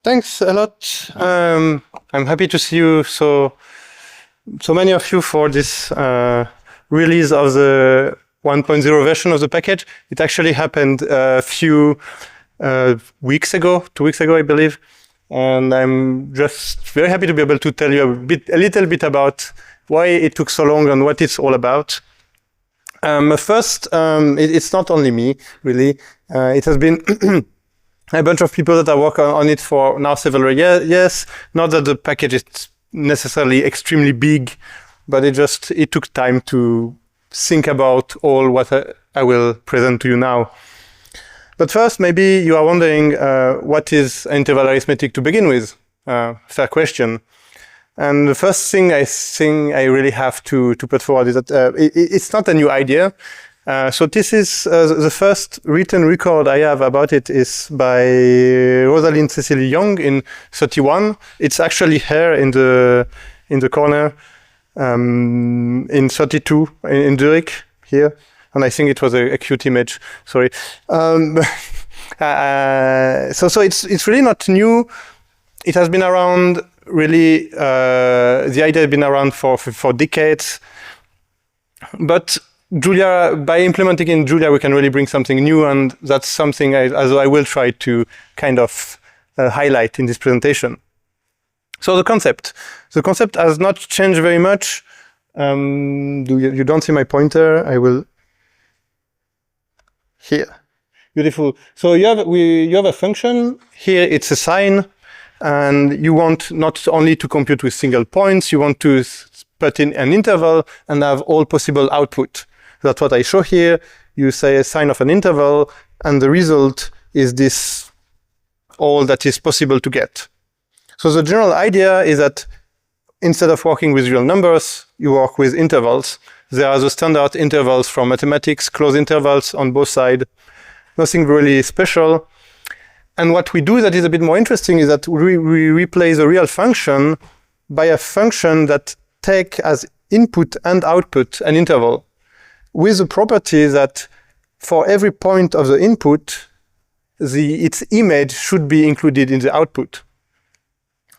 Thanks a lot. I'm happy to see you so many of you for this release of the 1.0 version of the package. It actually happened a few weeks ago, 2 weeks ago, I believe. And I'm just very happy to be able to tell you a little bit about why it took so long and what it's all about. First, it's not only me, really. It has been a bunch of people that are working on it for now several years. Not that the package is necessarily extremely big, but it took time to think about all what I will present to you now. But first, maybe you are wondering what is interval arithmetic to begin with? Fair question. And the first thing I think I really have to put forward is that it's not a new idea. So this is the first written record I have about it is by Rosalind Cecily Young in 31. It's actually here in the corner in 32 in Zurich here. And I think it was a cute image. Sorry. So it's really not new. It has been around really. The idea has been around for decades. But Julia, by implementing in Julia, we can really bring something new, and that's something I will try to kind of highlight in this presentation. So the concept has not changed very much. You don't see my pointer? I will. Here, beautiful. So you have a function here. It's a sign, and you want not only to compute with single points. You want to put in an interval and have all possible output. That's what I show here. You say a sign of an interval, and the result is this all that is possible to get. So the general idea is that instead of working with real numbers, you work with intervals. There are the standard intervals from mathematics, closed intervals on both sides. Nothing really special. And what we do that is a bit more interesting is that we replace a real function by a function that takes as input and output an interval, with the property that for every point of the input, its image should be included in the output.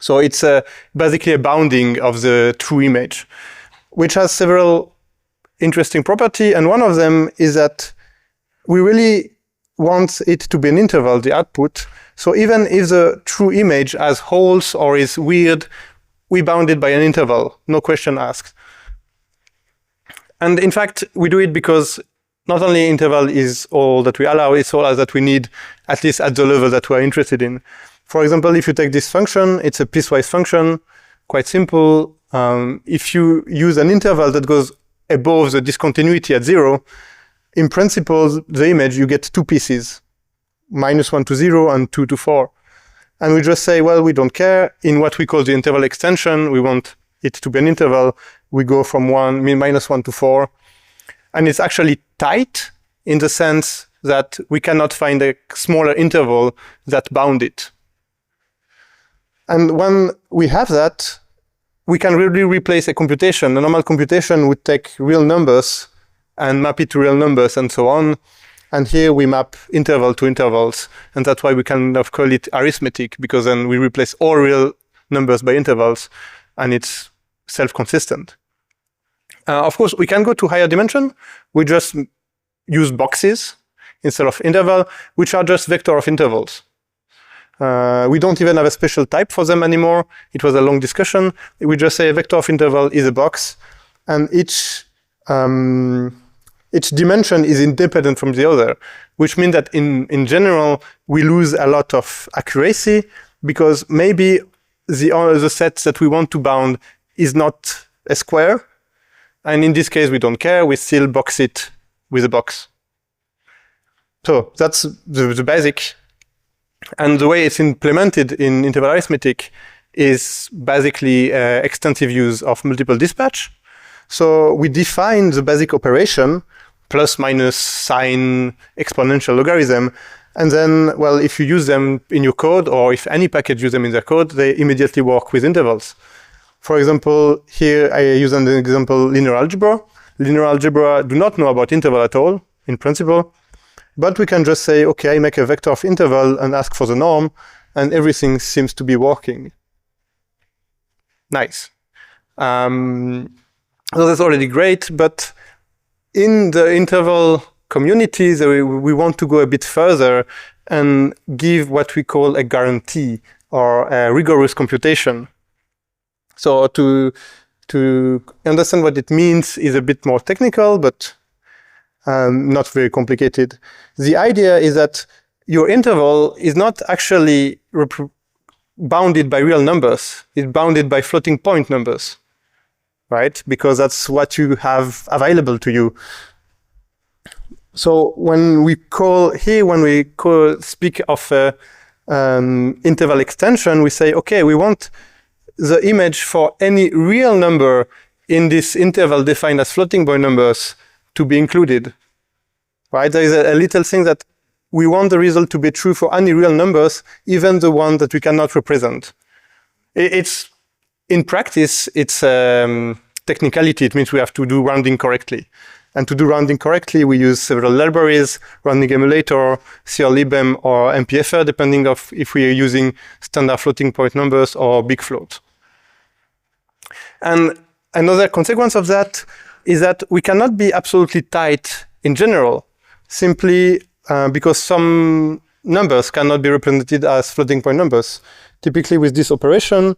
So it's basically a bounding of the true image, which has several interesting property, and one of them is that we really want it to be an interval, the output. So even if the true image has holes or is weird, we bound it by an interval, no question asked. And in fact, we do it because not only interval is all that we allow, it's all that we need, at least at the level that we're interested in. For example, if you take this function, it's a piecewise function, quite simple. If you use an interval that goes above the discontinuity at 0, in principle, the image, you get two pieces, -1 to 0 and 2 to 4. And we just say, well, we don't care. In what we call the interval extension, we want it to be an interval. We go from -1 to 4. And it's actually tight in the sense that we cannot find a smaller interval that bound it. And when we have that, we can really replace a computation. A normal computation would take real numbers and map it to real numbers and so on. And here we map interval to intervals. And that's why we kind of call it arithmetic, because then we replace all real numbers by intervals, and it's self-consistent. Of course, we can go to higher dimension. We just use boxes instead of interval, which are just vector of intervals. We don't even have a special type for them anymore. It was a long discussion. We just say a vector of interval is a box, and each dimension is independent from the other, which means that in general, we lose a lot of accuracy, because maybe the set that we want to bound is not a square. And in this case, we don't care. We still box it with a box. So that's the basic. And the way it's implemented in interval arithmetic is basically extensive use of multiple dispatch. So we define the basic operation, plus, minus, sine, exponential, logarithm. And then, well, if you use them in your code, or if any package use them in their code, they immediately work with intervals. For example, here I use an example linear algebra. Linear algebra do not know about interval at all, in principle. But we can just say, okay, I make a vector of interval and ask for the norm. and everything seems to be working. Nice. So that's already great, but in the interval community, we want to go a bit further and give what we call a guarantee or a rigorous computation. So to understand what it means is a bit more technical, but not very complicated. The idea is that your interval is not actually bounded by real numbers. It's bounded by floating point numbers, right? Because that's what you have available to you. So when we speak of interval extension, we say, okay, we want the image for any real number in this interval defined as floating point numbers to be included, right? There is a little thing that we want the result to be true for any real numbers, even the one that we cannot represent. In practice, it's technicality. It means we have to do rounding correctly. And to do rounding correctly, we use several libraries, rounding emulator, crlibm, or MPFR, depending on if we are using standard floating point numbers or big float. And another consequence of that is that we cannot be absolutely tight in general, simply because some numbers cannot be represented as floating point numbers. Typically with this operation,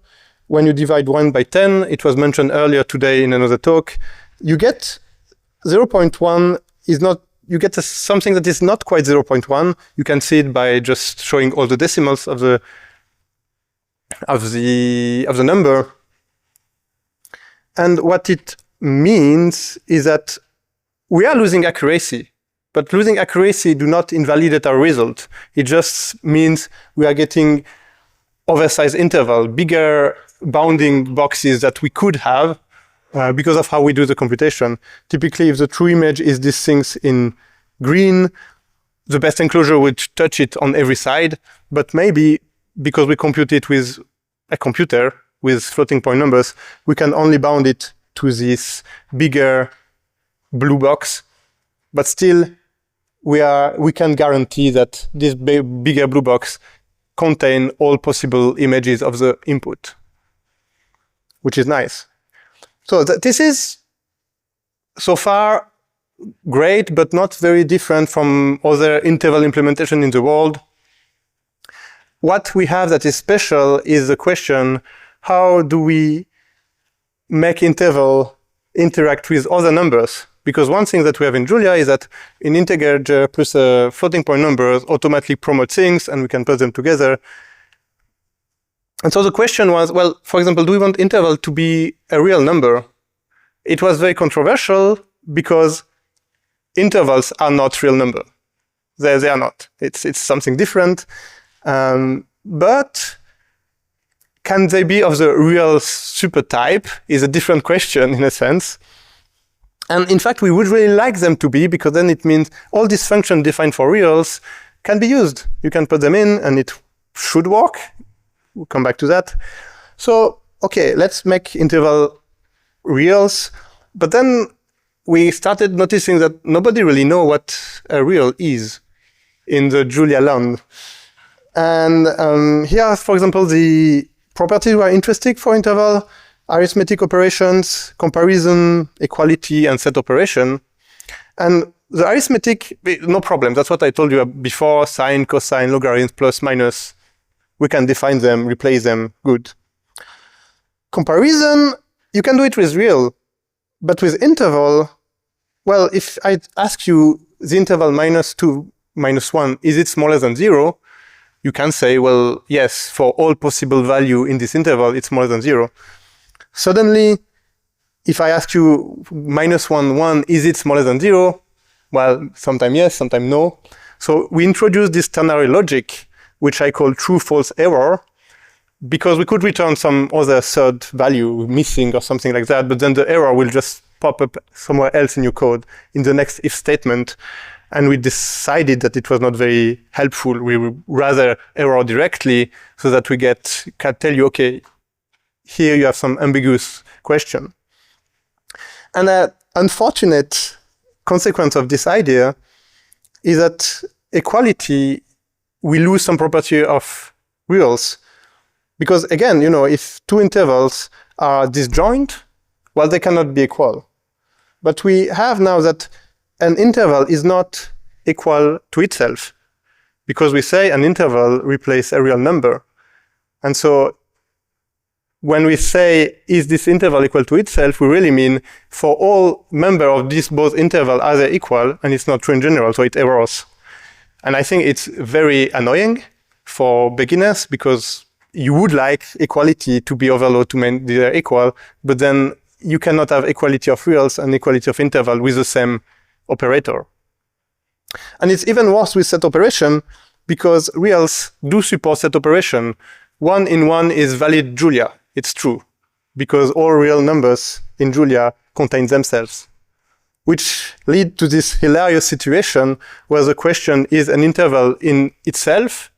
when you divide 1 by 10, it was mentioned earlier today in another talk, you get 0.1 is not, you get something that is not quite 0.1. You can see it by just showing all the decimals of the number. And what it means is that we are losing accuracy, but losing accuracy do not invalidate our result. It just means we are getting oversized interval, bigger bounding boxes that we could have because of how we do the computation. Typically, if the true image is these things in green, the best enclosure would touch it on every side, but maybe because we compute it with a computer with floating point numbers, we can only bound it to this bigger blue box, but still we can guarantee that this bigger blue box contain all possible images of the input, which is nice. So this is so far great, but not very different from other interval implementation in the world. What we have that is special is the question, how do we make interval interact with other numbers? Because one thing that we have in Julia is that in integer plus floating point numbers automatically promote things and we can put them together. And so the question was, well, for example, do we want interval to be a real number? It was very controversial because intervals are not real number. They are not. It's something different. But can they be of the real supertype is a different question in a sense. And in fact, we would really like them to be, because then it means all these functions defined for reals can be used. You can put them in and it should work. We'll come back to that. So, okay, let's make interval reals. But then we started noticing that nobody really knows what a real is in the Julia land. And here, for example, the properties were interesting for interval: arithmetic operations, comparison, equality, and set operation. And the arithmetic, no problem. That's what I told you before: sine, cosine, logarithms, plus, minus. We can define them, replace them, good. Comparison, you can do it with real. But with interval, well, if I ask you the interval -2, -1, is it smaller than 0? You can say, well, yes, for all possible value in this interval, it's smaller than 0. Suddenly, if I ask you -1, 1, is it smaller than 0? Well, sometimes yes, sometimes no. So we introduced this ternary logic, which I call true-false error, because we could return some other third value missing or something like that, but then the error will just pop up somewhere else in your code in the next if statement. And we decided that it was not very helpful. We would rather error directly so that we can tell you, okay, here you have some ambiguous question. And an unfortunate consequence of this idea is that equality, we lose some property of reals. Because again, if two intervals are disjoint, well, they cannot be equal. But we have now that an interval is not equal to itself, because we say an interval replaces a real number. And so when we say, is this interval equal to itself, we really mean for all members of this both interval are they equal, and it's not true in general, so it errors. And I think it's very annoying for beginners, because you would like equality to be overloaded to mean they're equal, but then you cannot have equality of reals and equality of interval with the same operator. And it's even worse with set operation, because reals do support set operation. 1 in 1 is valid Julia. It's true, because all real numbers in Julia contain themselves, which lead to this hilarious situation where the question is an interval in itself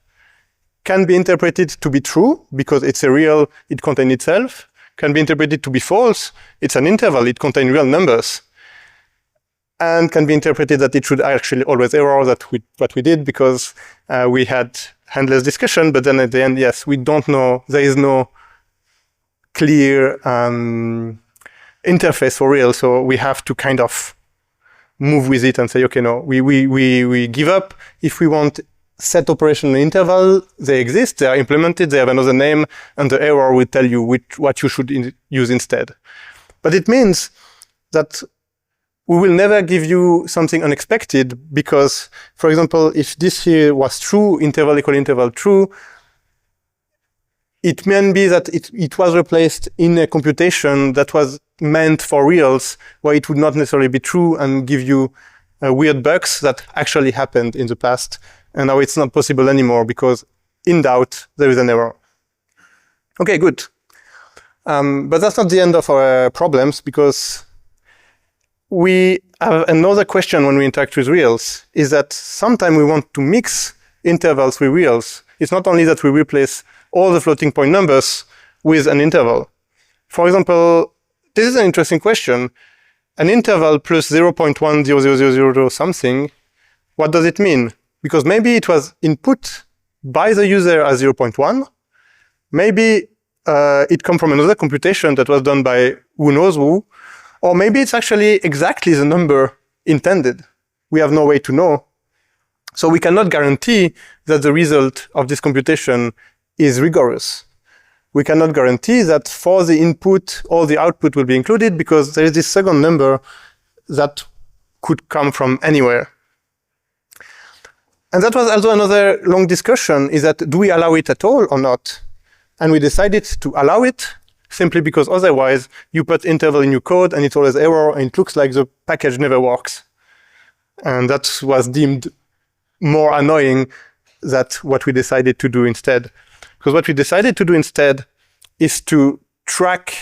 can be interpreted to be true, because it's a real, it contains itself, can be interpreted to be false, it's an interval, it contains real numbers, and can be interpreted that it should actually always error, what we did, because we had endless discussion, but then at the end, yes, we don't know, there is no clear interface for real, so we have to kind of move with it and say, okay, no, we give up. If we want set operation interval, they exist, they are implemented, they have another name, and the error will tell you what you should use instead. But it means that we will never give you something unexpected, because, for example, if this here was true, interval equal interval true, it may be that it was replaced in a computation that was meant for reals, where it would not necessarily be true and give you weird bugs that actually happened in the past. And now it's not possible anymore, because in doubt, there is an error. Okay, good. But that's not the end of our problems, because we have another question when we interact with reals, is that sometimes we want to mix intervals with reals. It's not only that we replace all the floating point numbers with an interval. For example, this is an interesting question. An interval plus 0.10000 something, what does it mean? Because maybe it was input by the user as 0.1. Maybe it comes from another computation that was done by who knows who. Or maybe it's actually exactly the number intended. We have no way to know. So we cannot guarantee that the result of this computation is rigorous. We cannot guarantee that for the input, all the output will be included, because there is this second number that could come from anywhere. And that was also another long discussion, is that do we allow it at all or not? And we decided to allow it, simply because otherwise you put interval in your code and it's always error, and it looks like the package never works. And that was deemed more annoying than what we decided to do instead. Because what we decided to do instead is to track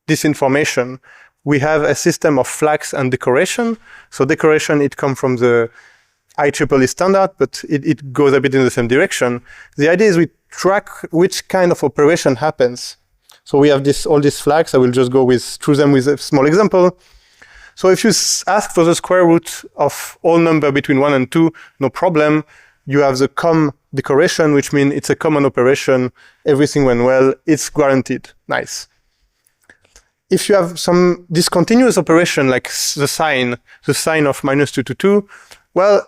this information. We have a system of flags and decoration. So decoration, it comes from the IEEE standard, but it goes a bit in the same direction. The idea is we track which kind of operation happens. So we have all these flags. I will just go through them with a small example. So if you ask for the square root of all number between 1 and 2, no problem. You have the com decoration, which means it's a common operation. Everything went well. It's guaranteed. Nice. If you have some discontinuous operation, like the sign of -2 to 2, well,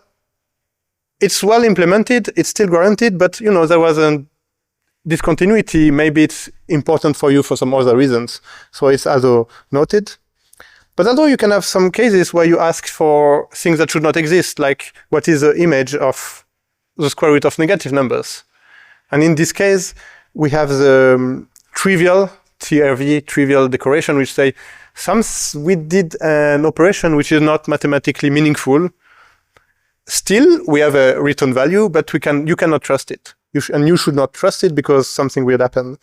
it's well implemented. It's still guaranteed, but there was a discontinuity. Maybe it's important for you for some other reasons. So it's also noted. But although you can have some cases where you ask for things that should not exist, like what is the image of the square root of negative numbers. And in this case, we have the trivial, TRV, trivial decoration, which say, we did an operation which is not mathematically meaningful. Still, we have a return value, but you cannot trust it. And you should not trust it, because something weird happened.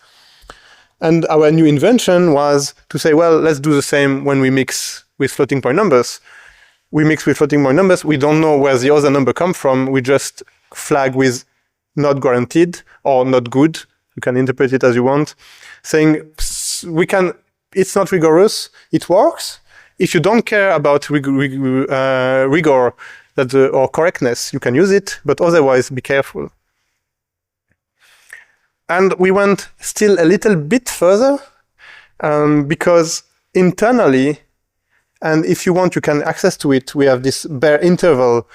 And our new invention was to say, well, let's do the same when we mix with floating point numbers. We mix with floating point numbers. We don't know where the other number comes from. We just flag with not guaranteed or not good. You can interpret it as you want, saying it's not rigorous. It works. If you don't care about rigor or correctness, you can use it, but otherwise be careful. And we went still a little bit further because internally, and if you want, you can access to it, we have this bare interval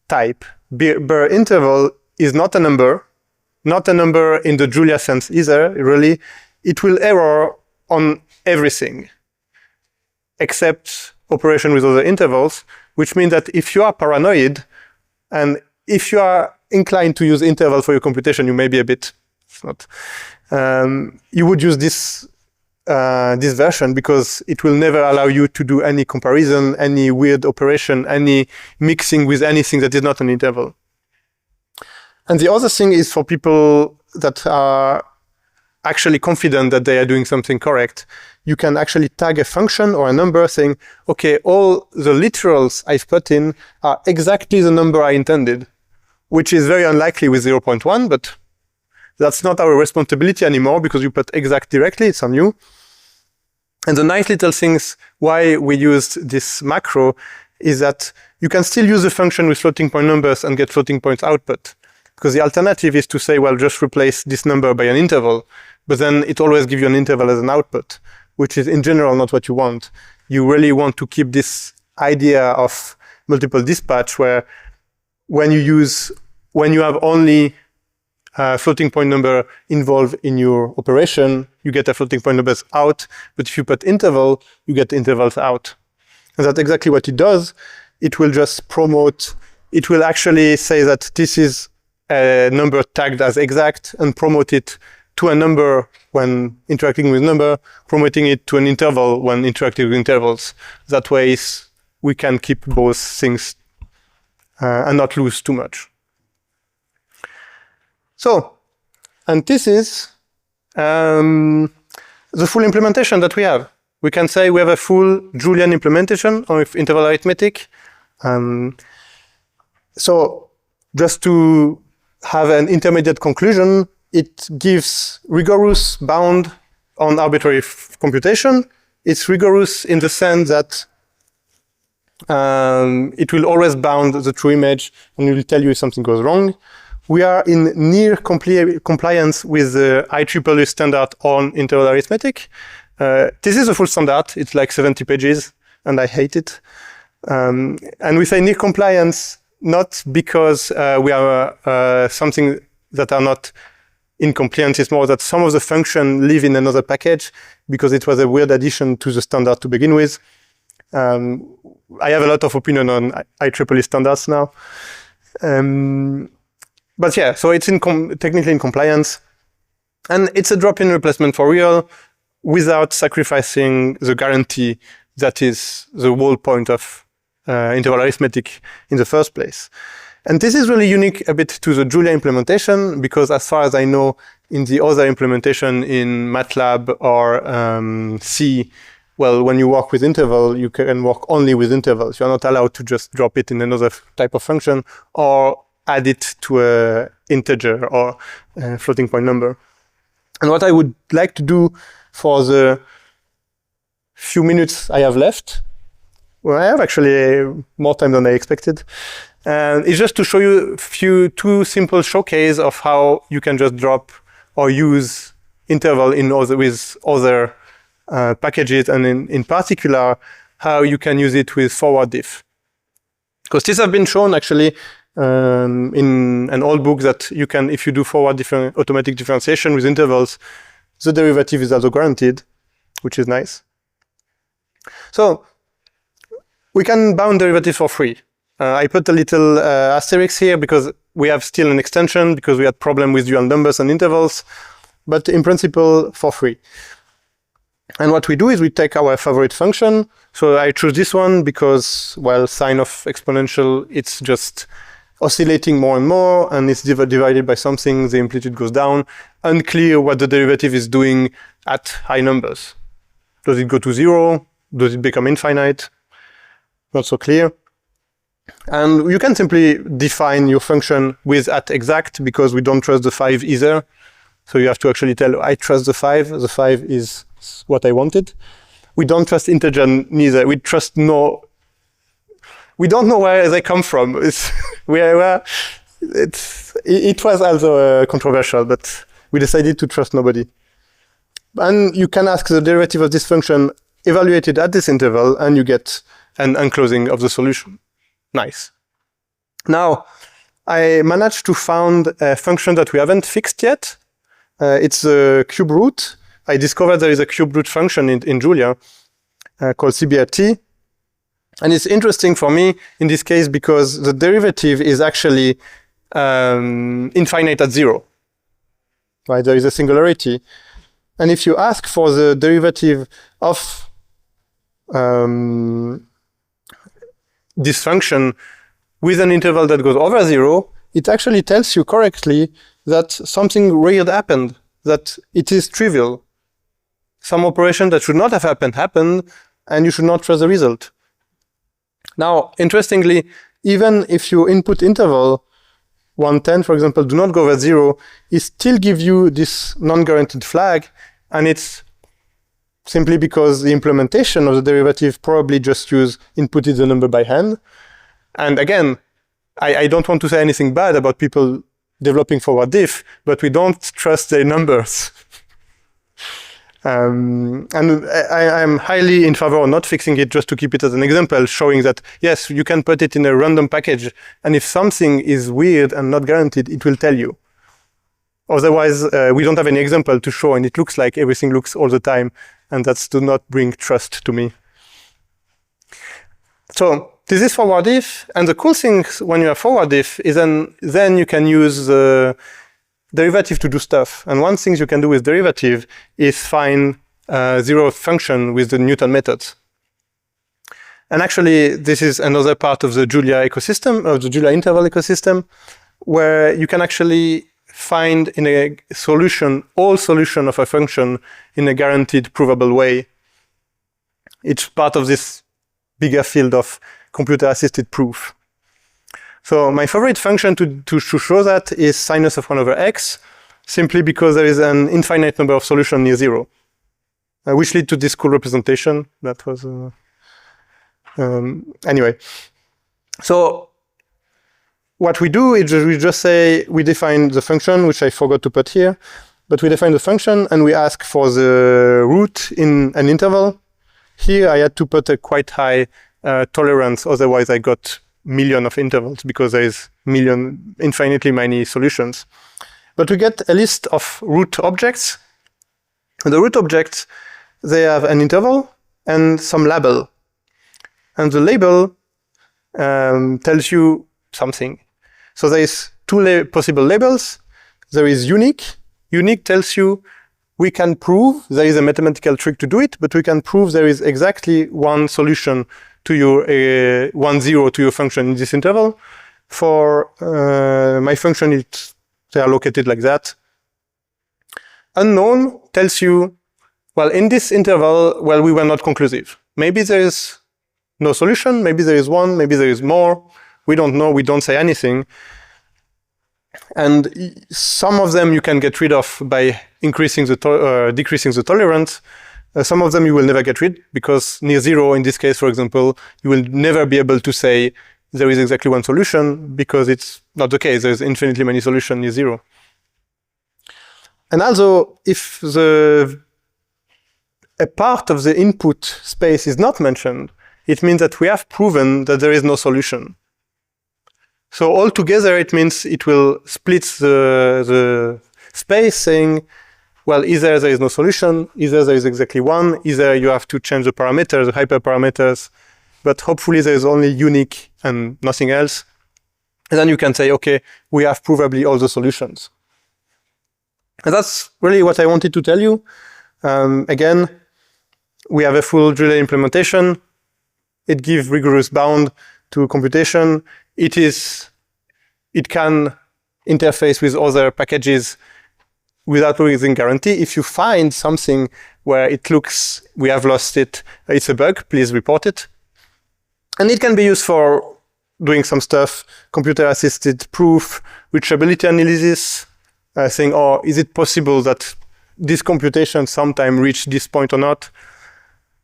type. Bare interval is not a number in the Julia sense either, really. It will error on everything except operation with other intervals, which means that if you are paranoid and if you are inclined to use interval for your computation, you may be a bit, it's not, you would use this version because it will never allow you to do any comparison, any weird operation, any mixing with anything that is not an interval. And the other thing is for people that are actually confident that they are doing something correct, you can actually tag a function or a number saying, okay, all the literals I've put in are exactly the number I intended, which is very unlikely with 0.1, but that's not our responsibility anymore because you put exact directly, it's on you. And the nice little things why we used this macro is that you can still use a function with floating point numbers and get floating points output. Because the alternative is to say, well, just replace this number by an interval, but then it always gives you an interval as an output, which is in general not what you want. You really want to keep this idea of multiple dispatch where when you have only floating point number involved in your operation, you get a floating point numbers out, but if you put interval, you get intervals out. And that's exactly what it does. It will just promote, it will actually say that this is a number tagged as exact and promote it to a number when interacting with number, promoting it to an interval when interacting with intervals. That way we can keep both things and not lose too much. So, and this is the full implementation that we have. We can say we have a full Julian implementation of interval arithmetic. So just to have an intermediate conclusion, it gives rigorous bound on arbitrary computation. It's rigorous in the sense that it will always bound the true image and it will tell you if something goes wrong. We are in near compliance with the IEEE standard on interval arithmetic. This is a full standard. It's like 70 pages, and I hate it. And we say near compliance not because we are something that are not in compliance. It's more that some of the functions live in another package because it was a weird addition to the standard to begin with. I have a lot of opinion on IEEE standards now. But yeah, so it's technically in compliance. And it's a drop-in replacement for real without sacrificing the guarantee that is the whole point of interval arithmetic in the first place. And this is really unique a bit to the Julia implementation because as far as I know, in the other implementation in MATLAB or C, well, when you work with interval, you can work only with intervals. You're not allowed to just drop it in another type of function or add it to an integer or a floating point number. And what I would like to do for the few minutes I have left, well, I have actually more time than I expected, is just to show you two simple showcase of how you can just drop or use interval with other packages, and in particular, how you can use it with forward diff. Because this has been shown actually in an old book that you can, if you do forward automatic differentiation with intervals, the derivative is also guaranteed, which is nice. So we can bound derivatives for free. I put a little asterisk here because we have still an extension because we had problem with dual numbers and intervals, but in principle for free. And what we do is we take our favorite function. So I choose this one because, well, sign of exponential, it's just oscillating more and more, and it's divided by something, the amplitude goes down. Unclear what the derivative is doing at high numbers. Does it go to 0? Does it become infinite? Not so clear. And you can simply define your function with at exact because we don't trust the 5 either. So you have to actually tell, I trust the 5. The 5 is what I wanted. We don't trust integer neither. We trust no. We don't know where they come from. It was also controversial, but we decided to trust nobody. And you can ask the derivative of this function evaluated at this interval, and you get an unclosing of the solution. Nice. Now, I managed to find a function that we haven't fixed yet. It's a cube root. I discovered there is a cube root function in Julia called CBRT. And it's interesting for me in this case because the derivative is actually infinite at 0. Right? There is a singularity. And if you ask for the derivative of this function with an interval that goes over 0, it actually tells you correctly that something weird happened, that it is trivial. Some operation that should not have happened, and you should not trust the result. Now, interestingly, even if you input interval 110, for example, do not go over 0, it still gives you this non-guaranteed flag, and it's simply because the implementation of the derivative probably just inputted the number by hand. And again, I don't want to say anything bad about people developing forward diff, but we don't trust their numbers. And I'm highly in favor of not fixing it, just to keep it as an example, showing that, yes, you can put it in a random package, and if something is weird and not guaranteed, it will tell you. Otherwise, we don't have any example to show, and it looks like everything looks all the time, and that's do not bring trust to me. So this is forward if, and the cool thing when you have forward if is then you can use the derivative to do stuff. And one thing you can do with derivative is find zeroth function with the Newton methods. And actually, this is another part of the Julia ecosystem, of the Julia interval ecosystem, where you can actually find in a solution, all solution of a function in a guaranteed provable way. It's part of this bigger field of computer-assisted proof. So my favorite function to show that is sinus of 1 over x, simply because there is an infinite number of solutions near 0, which lead to this cool representation. That was anyway. So what we do is we just say we define the function, which I forgot to put here, but we define the function and we ask for the root in an interval. Here I had to put a quite high tolerance, otherwise I got million of intervals because there is infinitely many solutions. But we get a list of root objects. And the root objects, they have an interval and some label. And the label tells you something. So there is two possible labels. There is unique. Unique tells you we can prove there is a mathematical trick to do it, but we can prove there is exactly one solution to your 1, 0 to your function in this interval. For my function, they are located like that. Unknown tells you, well, in this interval, well, we were not conclusive. Maybe there is no solution, maybe there is one, maybe there is more. We don't know, we don't say anything. And some of them you can get rid of by decreasing the tolerance. Some of them you will never get rid, because near 0, in this case, for example, you will never be able to say there is exactly one solution, because it's not the case. There's infinitely many solutions near 0. And also, if a part of the input space is not mentioned, it means that we have proven that there is no solution. So altogether, it means it will split the space, saying, well, either there is no solution, either there is exactly one, either you have to change the parameters, the hyperparameters, but hopefully there is only unique and nothing else. And then you can say, okay, we have probably all the solutions. And that's really what I wanted to tell you. Again, we have a full Julia implementation. It gives rigorous bound to computation. It can interface with other packages without losing guarantee. If you find something where it looks we have lost it, it's a bug, please report it. And it can be used for doing some stuff, computer-assisted proof, reachability analysis, saying, oh, is it possible that this computation sometime reached this point or not?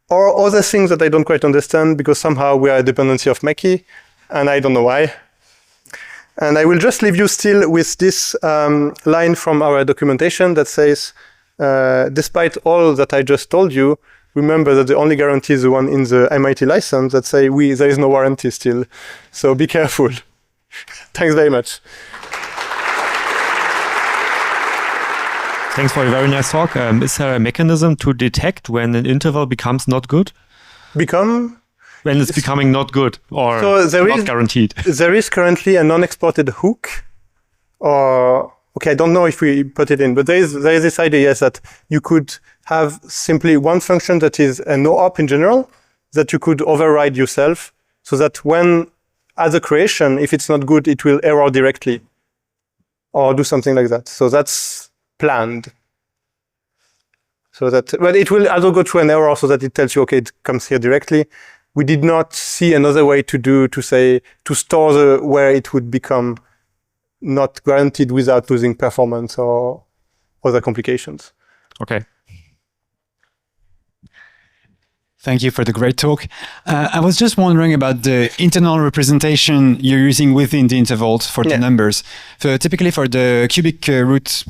Or other things that I don't quite understand, because somehow we are a dependency of Mackie, and I don't know why. And I will just leave you still with this line from our documentation that says, despite all that I just told you, remember that the only guarantee is the one in the MIT license that say there is no warranty still. So be careful. Thanks very much. Thanks for a very nice talk. Is there a mechanism to detect when an interval becomes not good? When it's becoming not good or not guaranteed? There is currently a non-exported hook. Okay, I don't know if we put it in, but there is this idea, yes, that you could have simply one function that is a no-op in general that you could override yourself so that when, as a creation, if it's not good, it will error directly or do something like that. So that's planned. But it will also go through an error so that it tells you, okay, it comes here directly. We did not see another way to store where it would become not guaranteed without losing performance or other complications. Okay. Thank you for the great talk. I was just wondering about the internal representation you're using within the intervals for the numbers. So typically for the cubic root,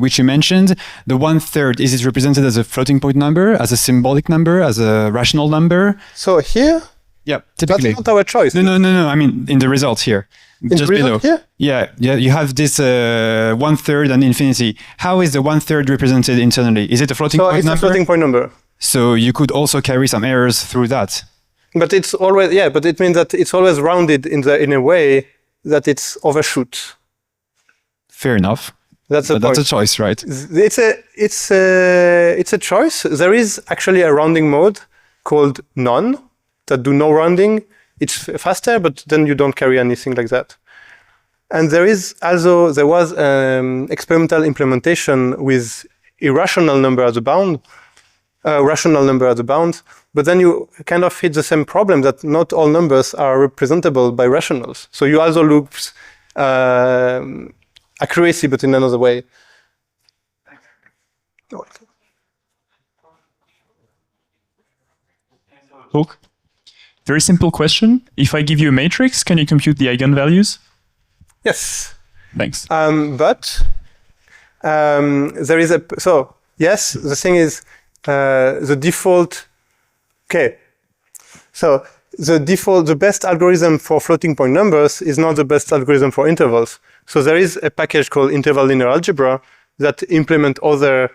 which you mentioned, the 1/3, is it represented as a floating point number, as a symbolic number, as a rational number? So here? Yeah, typically. That's not our choice. No. I mean, in the results here. Just below. Here? Yeah, you have this 1/3 and infinity. How is the 1/3 represented internally? Is it a floating point number? So it's a floating point number. So you could also carry some errors through that. But it's always, but it means that it's always rounded in a way that it's overshoot. Fair enough. That's a choice, right? It's a choice. There is actually a rounding mode called none that do no rounding. It's faster, but then you don't carry anything like that. And there was experimental implementation with irrational number as a bound. Rational number as a bound, but then you kind of hit the same problem that not all numbers are representable by rationals. So you also lose accuracy, but in another way. Talk. Very simple question. If I give you a matrix, can you compute the eigenvalues? Yes. Thanks. But there is yes, the thing is, the default, so the best algorithm for floating point numbers is not the best algorithm for intervals. So there is a package called interval linear algebra that implement other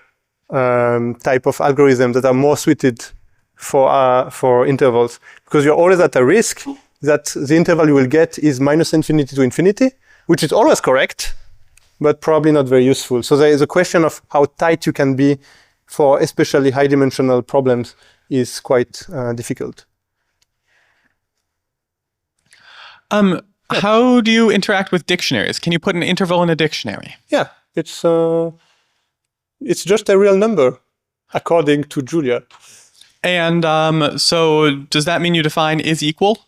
type of algorithms that are more suited for intervals, because you're always at a risk that the interval you will get is -infinity to infinity, which is always correct, but probably not very useful. So there is a question of how tight you can be for especially high-dimensional problems is quite difficult. How do you interact with dictionaries? Can you put an interval in a dictionary? Yeah, it's just a real number, according to Julia. And so does that mean you define is equal?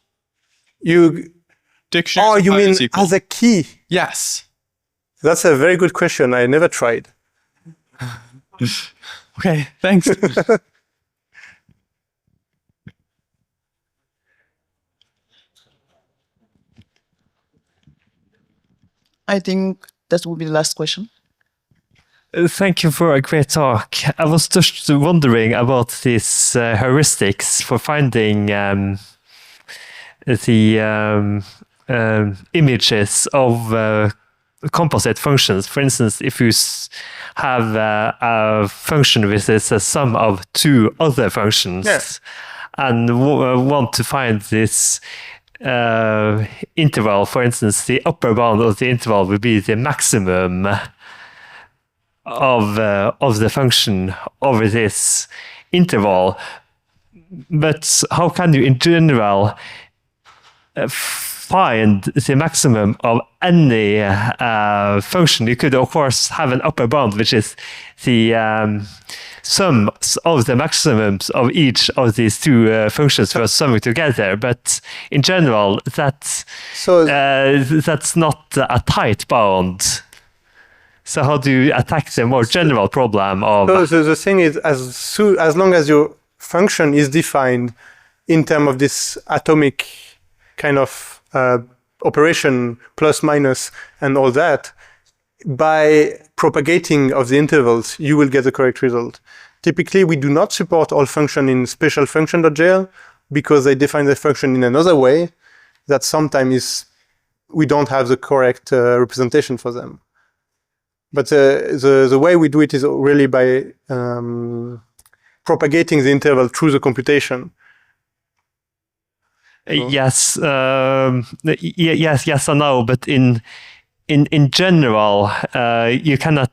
Dictionary. Oh, you mean as a key? Yes. That's a very good question. I never tried. Okay, thanks. I think that will be the last question. Thank you for a great talk. I was just wondering about these heuristics for finding the images of composite functions. For instance, if you have a function which is a sum of two other functions, and want to find this interval, for instance, the upper bound of the interval will be the maximum of the function over this interval. But how can you, in general, find the maximum of any function? You could, of course, have an upper bound, which is the sum of the maximums of each of these two functions for summing together. But in general, that's not a tight bound. So how do you attack the more general problem of... So the thing is, as long as your function is defined in terms of this atomic kind of operation, plus, minus, and all that, by propagating of the intervals, you will get the correct result. Typically, we do not support all function in special function.jl because they define the function in another way that sometimes we don't have the correct representation for them. But the way we do it is really by propagating the interval through the computation. Yes, yes or no, but in general, you cannot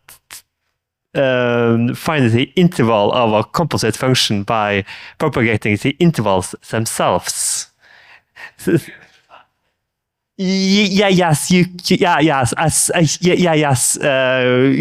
find the interval of a composite function by propagating the intervals themselves. Yes, you're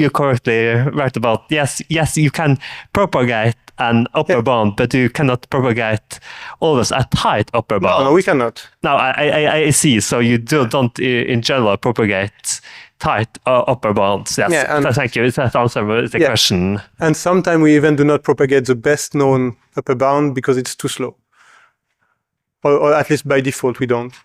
correctly right about. Yes, you can propagate an upper bound, but you cannot propagate always a tight upper bound. No, we cannot. No, I see. So you don't in general propagate tight upper bounds. Yes, thank you. That answers the question. And sometimes we even do not propagate the best known upper bound because it's too slow. Or at least by default, we don't.